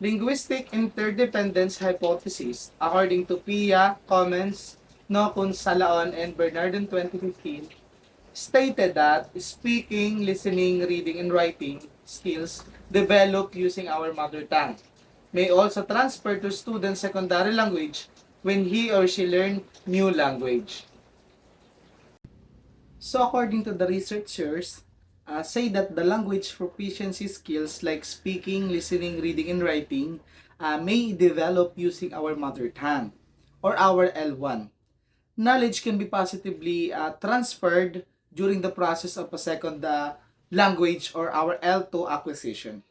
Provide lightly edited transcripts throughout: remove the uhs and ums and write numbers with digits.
Linguistic interdependence hypothesis, according to Pia, Comments, Nokun, Salaon, and Bernard in 2015, stated that speaking, listening, reading, and writing skills developed using our mother tongue may also transfer to students' secondary language when he or she learn new language. So according to the researchers, say that the language proficiency skills like speaking, listening, reading, and writing may develop using our mother tongue or our L1. Knowledge can be positively transferred during the process of a second language or our L2 acquisition.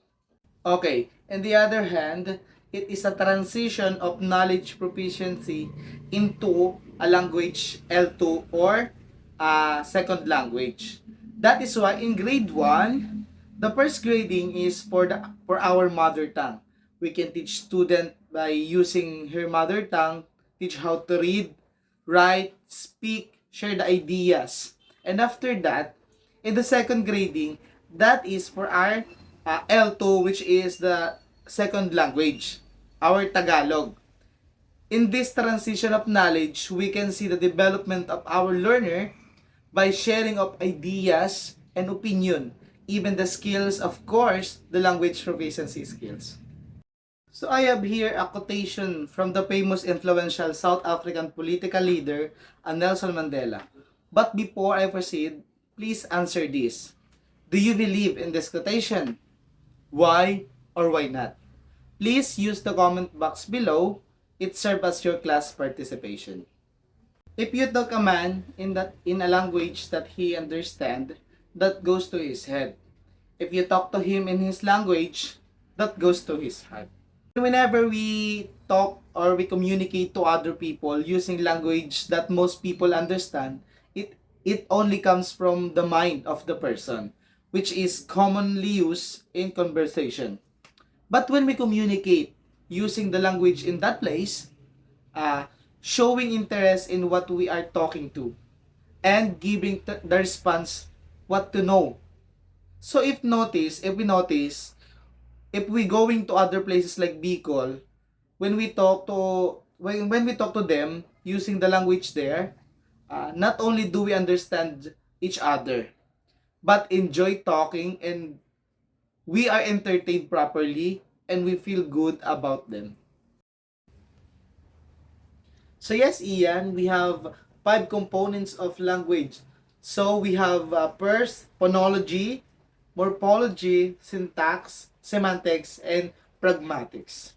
Okay, on the other hand, it is a transition of knowledge proficiency into a language L2 or second language. That is why in grade 1, the first grading is for our mother tongue. We can teach student by using her mother tongue, teach how to read, write, speak, share the ideas. And after that, in the second grading, that is for our L2, which is the second language, our Tagalog. In this transition of knowledge, we can see the development of our learner by sharing of ideas and opinion, even the skills, of course, the language proficiency skills. So I have here a quotation from the famous influential South African political leader, Nelson Mandela. But before I proceed, please answer this. Do you believe in this quotation? Why or why not? Please use the comment box below. It serves as your class participation. If you talk a man in a language that he understands, that goes to his head. If you talk to him in his language, that goes to his heart. Whenever we talk or we communicate to other people using language that most people understand, it only comes from the mind of the person, which is commonly used in conversation. But when we communicate using the language in that place, showing interest in what we are talking to, and giving the response what to know. So if we notice, if we going to other places like Bicol, when we talk to them using the language there, not only do we understand each other, but enjoy talking and we are entertained properly and we feel good about them. So yes, Ian, we have 5 components of language. So we have first, phonology, morphology, syntax, semantics, and pragmatics.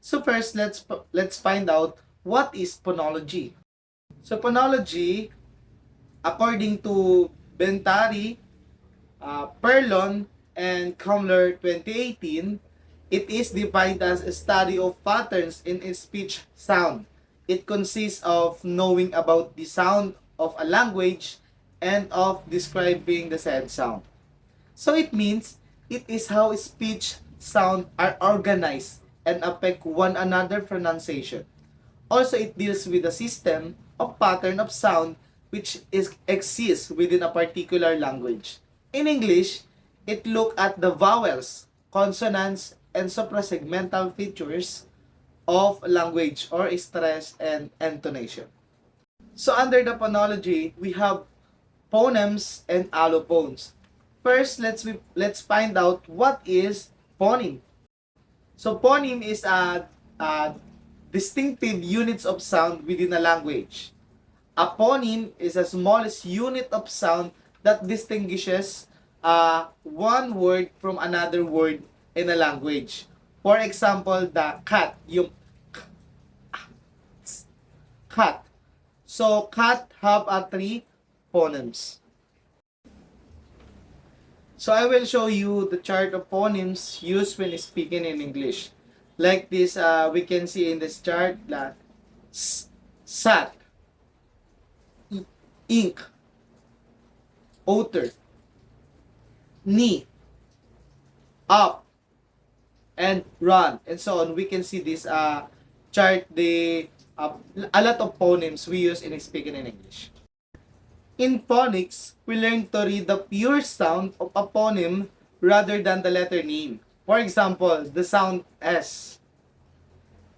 So first, let's find out what is phonology. So phonology, according to Bentari, Perlon, and Comler 2018, it is defined as a study of patterns in a speech sound. It consists of knowing about the sound of a language and of describing the said sound. So it means it is how speech sound are organized and affect one another pronunciation. Also, it deals with the system of pattern of sound which exists within a particular language. In English, it look at the vowels, consonants, and suprasegmental features of language or stress and intonation. So under the phonology, we have phonemes and allophones. First, let's find out what is phoneme. So phoneme is a distinctive units of sound within a language. A phoneme is the smallest unit of sound that distinguishes one word from another word in a language. For example, the cat, yung cat. So cat have 3 phonemes. So I will show you the chart of phonemes used when speaking in English. Like this, we can see in this chart that sat, ink, otter, knee, up, and run, and so on. We can see this chart, a lot of phonemes we use in speaking in English. In phonics, we learn to read the pure sound of a phoneme rather than the letter name. For example, the sound S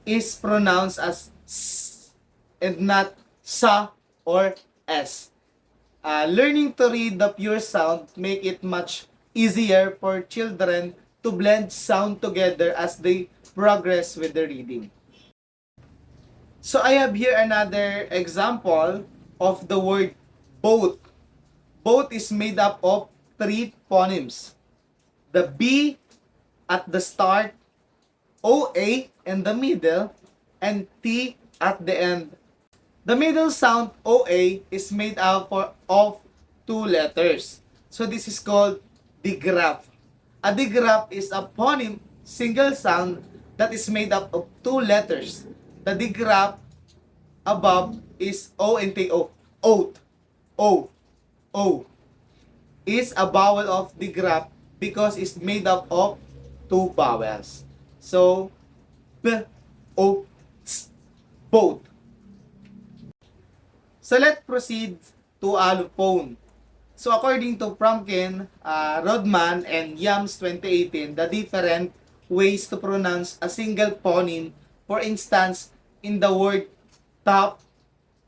is pronounced as S and not SA or S. Learning to read the pure sound make it much easier for children to blend sound together as they progress with the reading. So I have here another example of the word both. Both is made up of three phonemes. The B at the start, OA in the middle, and T at the end. The middle sound OA is made up of two letters. So this is called digraph. A digraph is a phoneme single sound that is made up of two letters. The digraph above is O and T O. Oath. O. O. Is a vowel of digraph because it's made up of two vowels. So, B, O, T, both. So let's proceed to allophone. So according to Fromkin, Rodman, and Yams 2018, the different ways to pronounce a single phoneme, for instance, in the word top,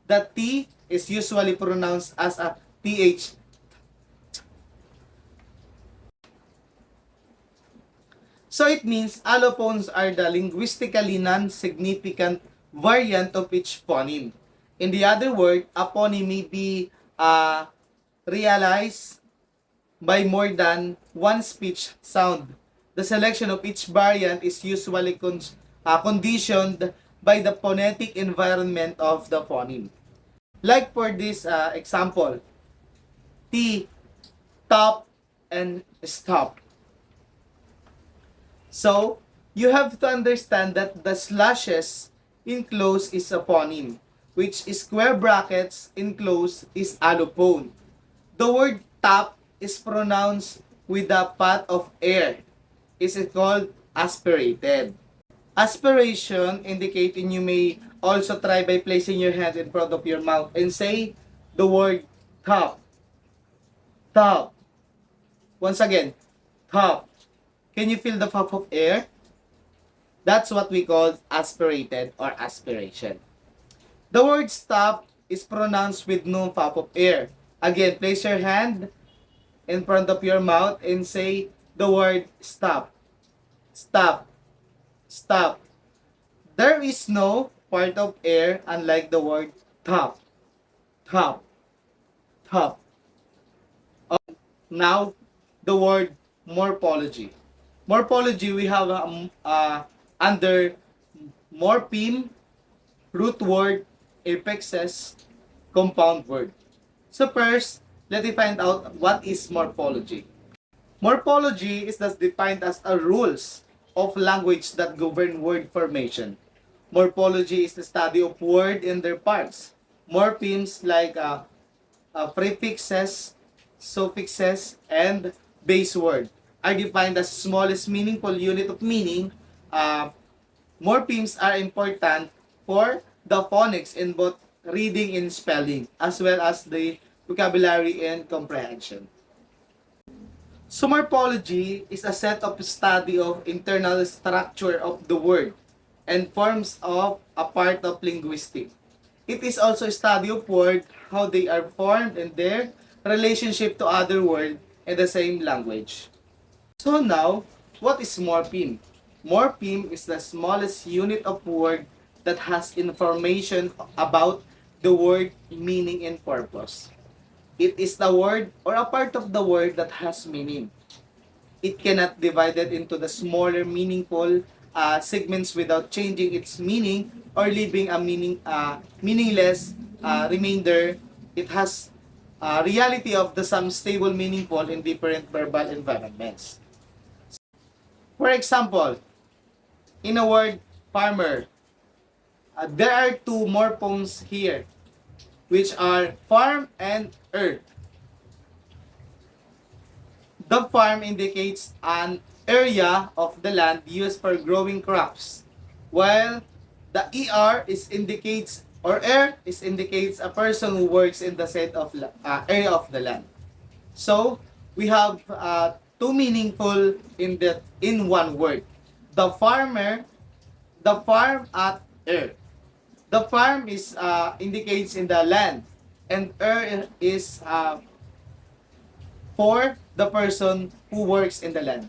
the T is usually pronounced as a TH. So it means allophones are the linguistically non-significant variant of each phoneme. In the other word, a phoneme may be realized by more than one speech sound. The selection of each variant is usually conditioned by the phonetic environment of the phoneme. Like for this example, T, top, and stop. So, you have to understand that the slashes enclosed is a phoneme, which is square brackets enclosed is allophone. The word top is pronounced with a path of air. Is it called aspirated? Aspiration indicating you may also try by placing your hand in front of your mouth and say the word top. Top. Once again, top. Can you feel the puff of air? That's what we call aspirated or aspiration. The word stop is pronounced with no puff of air. Again, place your hand in front of your mouth and say the word stop. Stop. Stop. There is no part of air unlike the word top. Top. Top. Now, the word morphology. Morphology, we have under morpheme, root word, affixes, compound word. So first, let's find out what is morphology. Morphology is thus defined as a rules of language that govern word formation. Morphology is the study of word and their parts. Morphemes like prefixes, suffixes, and base word are defined as smallest meaningful unit of meaning. Morphemes are important for the phonics in both reading and spelling, as well as the vocabulary and comprehension. So morphology is a set of study of internal structure of the word and forms of a part of linguistics. It is also a study of word, how they are formed and their relationship to other words in the same language. So now, what is morpheme? Morpheme is the smallest unit of word that has information about the word, meaning, and purpose. It is the word or a part of the word that has meaning. It cannot be divided into the smaller meaningful segments without changing its meaning or leaving a meaningless remainder. It has reality of the some stable meaningful in different verbal environments. For example, in a word farmer, there are two morphemes here, which are farm and earth. The farm indicates an area of the land used for growing crops, while the ER is indicates or earth is indicates a person who works in the set of area of the land. So we have too meaningful in one word. The farmer, the farm at er. The farm is indicates in the land, and is for the person who works in the land.